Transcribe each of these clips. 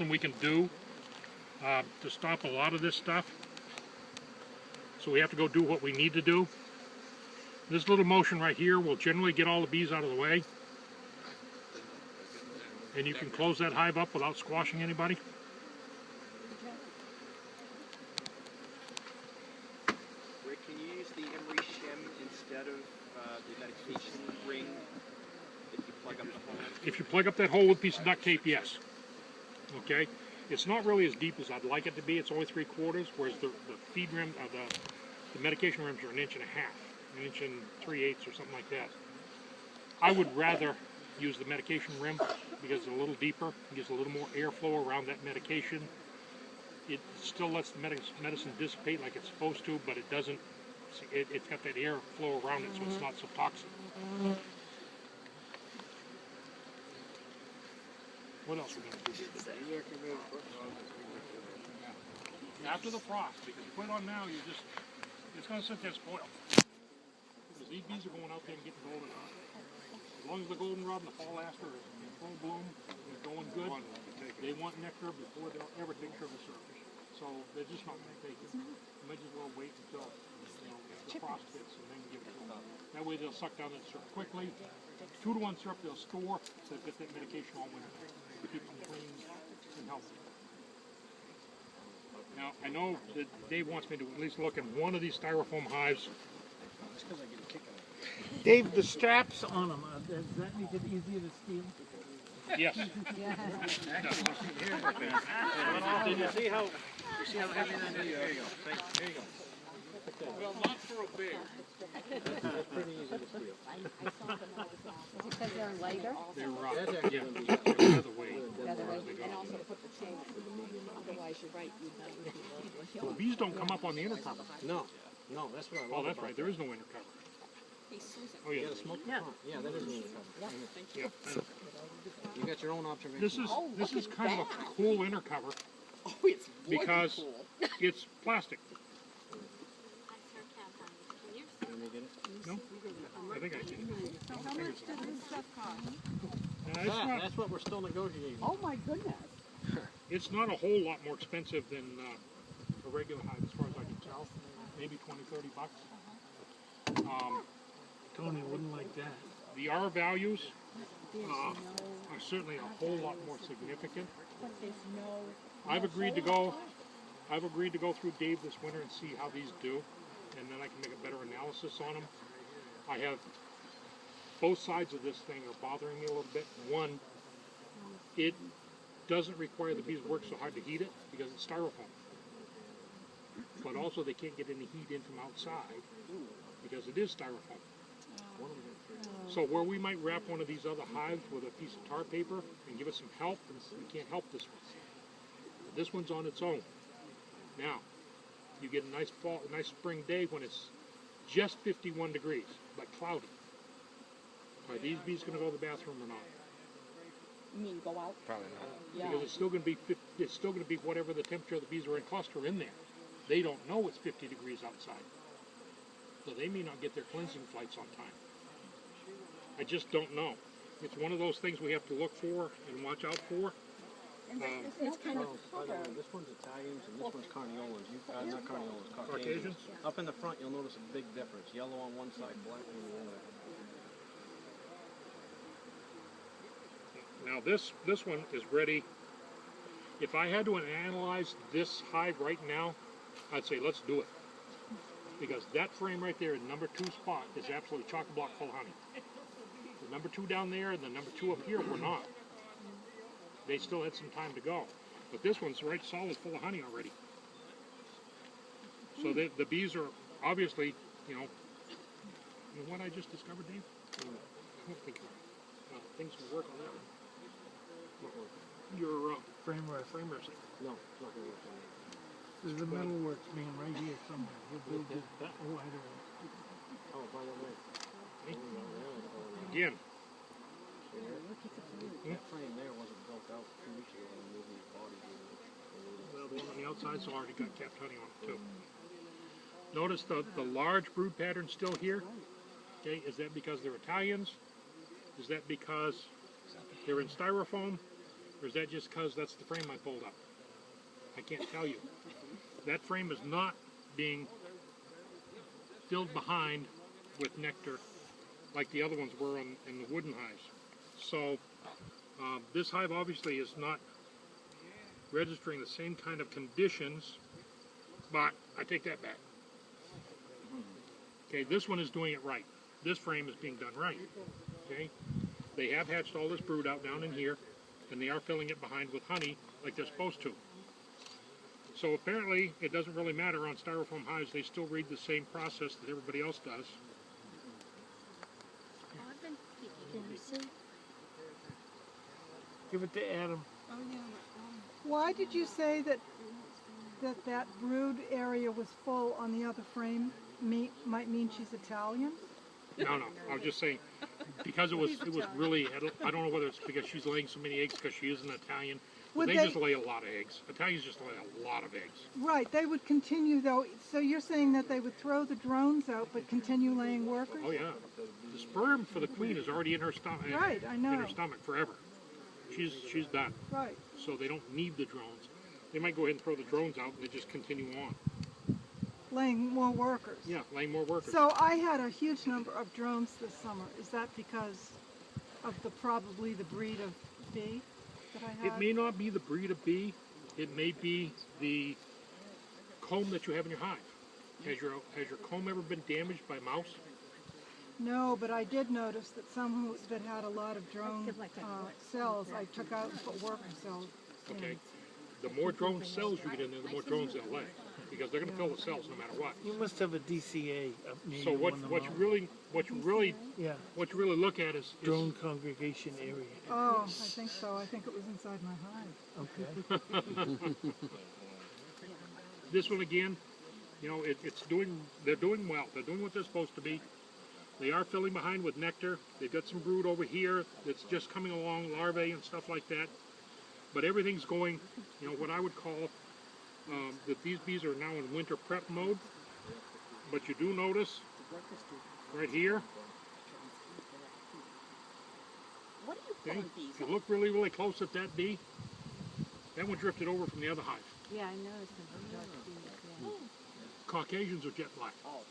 something we can do to stop a lot of this stuff. So we have to go do what we need to do. This little motion right here will generally get all the bees out of the way. And you can close that hive up without squashing anybody. Rick, can you use the emery shim instead of the medication ring if you plug up the hole? If you plug up that hole with a piece of duct tape, yes. Okay? It's not really as deep as I'd like it to be. It's only 3/4, whereas the feed rim, the medication rims are 1.5 inches, 1 3/8 or something like that. I would rather use the medication rim because it's a little deeper, it gives a little more airflow around that medication. It still lets the medicine dissipate like it's supposed to, but it doesn't. It's got that airflow around it, so it's not so toxic. What else are we going to do? After the frost, because you put it on now, it's going to sit there spoiled. Because these bees are going out there and getting golden. As long as the goldenrod and the fall aster is in full bloom, they're going good, they want nectar before they'll ever take sugar surface. So they're just not going to take it. You might just well wait until the frost hits and then give it to them. That way they'll suck down that syrup quickly. 2-to-1 syrup they'll store, so they've got that medication all winter. Keep them clean and healthy. Now, I know that Dave wants me to at least look at one of these styrofoam hives. Dave, the straps on them, does that make it easier to steal? Yes. Did you see how heavy that is? There you go. There you go. Well, not for a bear. That's pretty easy to steal. Is it because they're lighter? They're rather weight. And also put the chain. Otherwise, you're right. Well, bees don't come up on the inner cover. No, that's what I love. Oh, that's right. There is no inner cover. Oh, yeah. The smoke in the front. Yeah, that is the cover. Yeah. You got your own observation. This is kind of a cool inner cover Oh, it's because it's plastic. Can you get it? No? I think I can. So how much does this stuff cost? That's what we're still negotiating. Oh my goodness. It's not a whole lot more expensive than a regular hive, as far as I can tell. Maybe 20, 30 bucks. Tony wouldn't like that. The R values are certainly a whole lot more significant. I've agreed to go through Dave this winter and see how these do, and then I can make a better analysis on them. I have both sides of this thing are bothering me a little bit. One, it doesn't require the bees to work so hard to heat it because it's styrofoam. But also they can't get any heat in from outside because it is styrofoam. So where we might wrap one of these other hives with a piece of tar paper and give it some help, we can't help this one. But this one's on its own. Now, you get a nice spring day when it's just 51 degrees, but cloudy. Are these bees going to go to the bathroom or not? You mean go out? Probably not. Yeah. Because it's still going to be whatever the temperature of the bees are in cluster in there. They don't know it's 50 degrees outside, so they may not get their cleansing flights on time. I just don't know. It's one of those things we have to look for and watch out for. It's kind of By the way, this one's Italians and this one's Carniolas. Not Carniolas, Caucasians. Up in the front, you'll notice a big difference. Yellow on one side, black on the other. Now this one is ready. If I had to analyze this hive right now, I'd say let's do it. Because that frame right there in number 2 spot is absolutely chock-a-block full of honey. The number 2 down there and the number 2 up here were not. They still had some time to go. But this one's right solid full of honey already. So the bees are obviously, you know what I just discovered, Dave? I don't think things will work on that one. Your frame racing. No, it's not going to work on that. There's the metal works man right here somewhere. We'll build it. Oh, I don't know. Oh, by the way. Again. That frame there wasn't built out 2 weeks ago when moving your body. Well, the one on the outside's already got capped honey on it too. Notice the large brood pattern still here. Okay, is that because they're Italians? Is that because they're in styrofoam? Or is that just because that's the frame I pulled up? I can't tell you. That frame is not being filled behind with nectar like the other ones were in the wooden hives. So this hive obviously is not registering the same kind of conditions, but I take that back. Okay, this one is doing it right. This frame is being done right. Okay, they have hatched all this brood out down in here, and they are filling it behind with honey like they're supposed to. So apparently it doesn't really matter on styrofoam hives. They still read the same process that everybody else does. Give it to Adam. Why did you say that brood area was full on the other frame? Might mean she's Italian? No, I was just saying, because it was really, I don't know whether it's because she's laying so many eggs because she is an Italian. But they just lay a lot of eggs. Italians just lay a lot of eggs. Right, they would continue though. So you're saying that they would throw the drones out but continue laying workers? Oh yeah, the sperm for the queen is already in her stomach. Right, I know. In her stomach forever. She's done. Right. So they don't need the drones. They might go ahead and throw the drones out and they just continue on. Laying more workers. Yeah, laying more workers. So I had a huge number of drones this summer. Is that because of probably the breed of bee that I had? It may not be the breed of bee. It may be the comb that you have in your hive. Has your comb ever been damaged by mouse? No, but I did notice that some that had a lot of drone cells, I took out and put worker cells in. Okay. The more drone cells you get in there, the more drones they'll lay, because they're going to fill the cells no matter what. You must have a DCA. So what you really look at is drone congregation area. Oh, I think so. I think it was inside my hive. Okay. This one again, you know, they're doing well. They're doing what they're supposed to be. They are filling behind with nectar. They've got some brood over here that's just coming along, larvae and stuff like that. But everything's going, you know, what I would call that these bees are now in winter prep mode. But you do notice right here. What are you pulling these? If you look really, really close at that bee, that one drifted over from the other hive. Yeah, I noticed the dark bees. Yeah. Caucasians are jet black. Oh,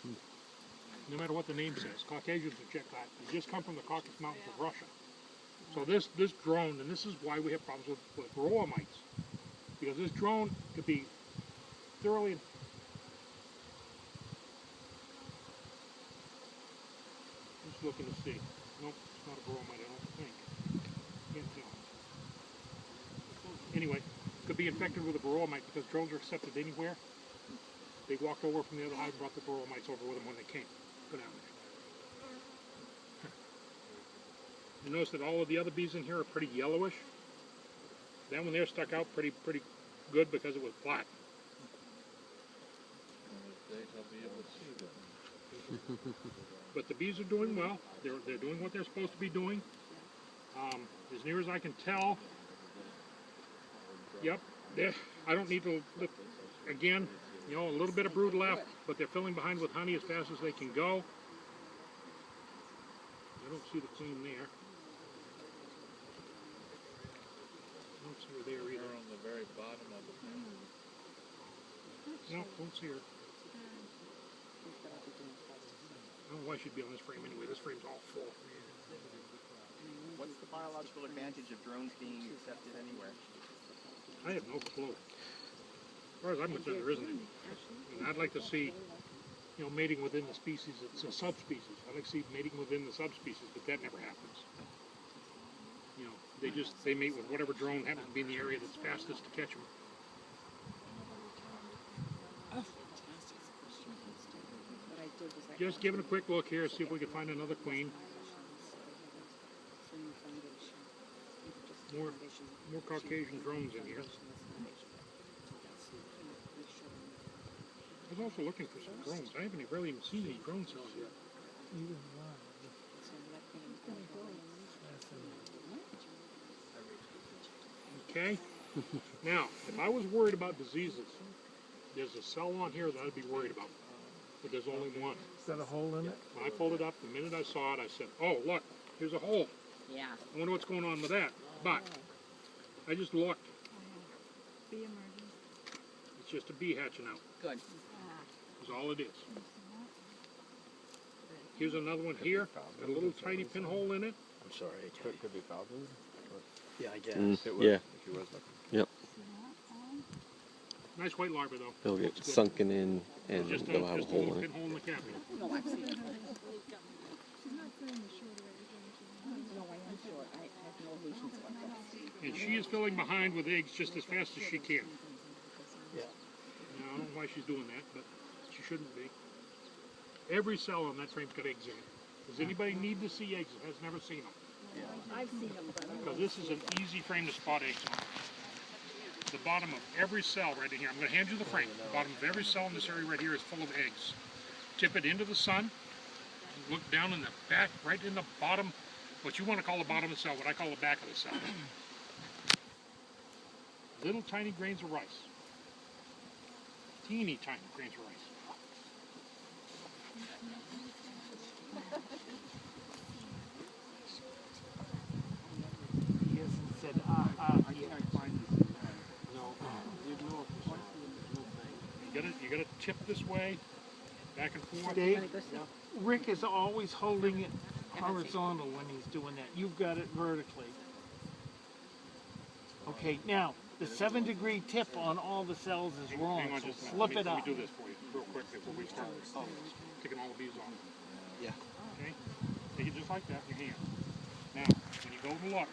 yeah. No matter what the name says, Caucasians are jet black. They just come from the Caucasus Mountains of Russia. So this drone, and this is why we have problems with varroa mites, because this drone could be thoroughly. Just looking to see. Nope, it's not a varroa mite, I don't think. Can't tell. Anyway, could be infected with a varroa mite because drones are accepted anywhere. They walked over from the other hive and brought the varroa mites over with them when they came. Go down there. You notice that all of the other bees in here are pretty yellowish. That one there stuck out pretty good because it was black. But the bees are doing well. They're doing what they're supposed to be doing. As near as I can tell, yep. I don't need to look again. You know, a little bit of brood left, but they're filling behind with honey as fast as they can go. I don't see the queen there. I don't see her there either. on the very bottom of the thing. No, don't see her. I don't know why she'd be on this frame anyway. This frame's all full. What's the biological advantage of drones being accepted anywhere? I have no clue. As far as I'm concerned, there isn't any. And I'd like to see, you know, mating within the species. It's a subspecies. I'd like to see mating within the subspecies, but that never happens. You know, they mate with whatever drone happens to be in the area that's fastest to catch them. Just giving a quick look here, see if we can find another queen. More Caucasian drones in here. I was also looking for some drones. I haven't really even seen any drone cells yet. Okay. Now, if I was worried about diseases, there's a cell on here that I'd be worried about. But there's only one. Is that a hole in it? When I pulled it up, the minute I saw it, I said, oh, look, here's a hole. Yeah. I wonder what's going on with that. But I just looked. Bee emerging. It's just a bee hatching out. Good. Is all it is. Here's another one here. Got a little tiny pinhole in it. I'm sorry. Could be foul brood. Yeah, I guess. It was, Yeah. If he was looking. Yep. Nice white larva though. They'll get Looks good. sunken in and Just a they'll have a little hole in it. pinhole in the cap. No, I've seen it. She's not saying the shorter age. No, I am short. I have no illusions about that. And she is filling behind with eggs just as fast as she can. Yeah. Now, I don't know why she's doing that, but she shouldn't be. Every cell on that frame's got eggs in it. Does anybody need to see eggs that has never seen them? I've seen them, but I Because this is an easy frame to spot eggs on. The bottom of every cell right in here, I'm going to hand you the frame. The bottom of every cell in this area right here is full of eggs. Tip it into the sun. Look down in the back, right in the bottom, what you want to call the bottom of the cell, what I call the back of the cell. Little tiny grains of rice. Teeny tiny grains of rice. He hasn't said, yet. You gotta tip this way, back and forth. Dave, Rick is always holding it horizontal when he's doing that. You've got it vertically. Okay, now, the 7-degree tip on all the cells is wrong, Hang on so just a minute. flip it Let up. me do this for you real quick before we start taking all the bees off. Yeah. Okay? Take it just like that in your hand. Now, when you go to look,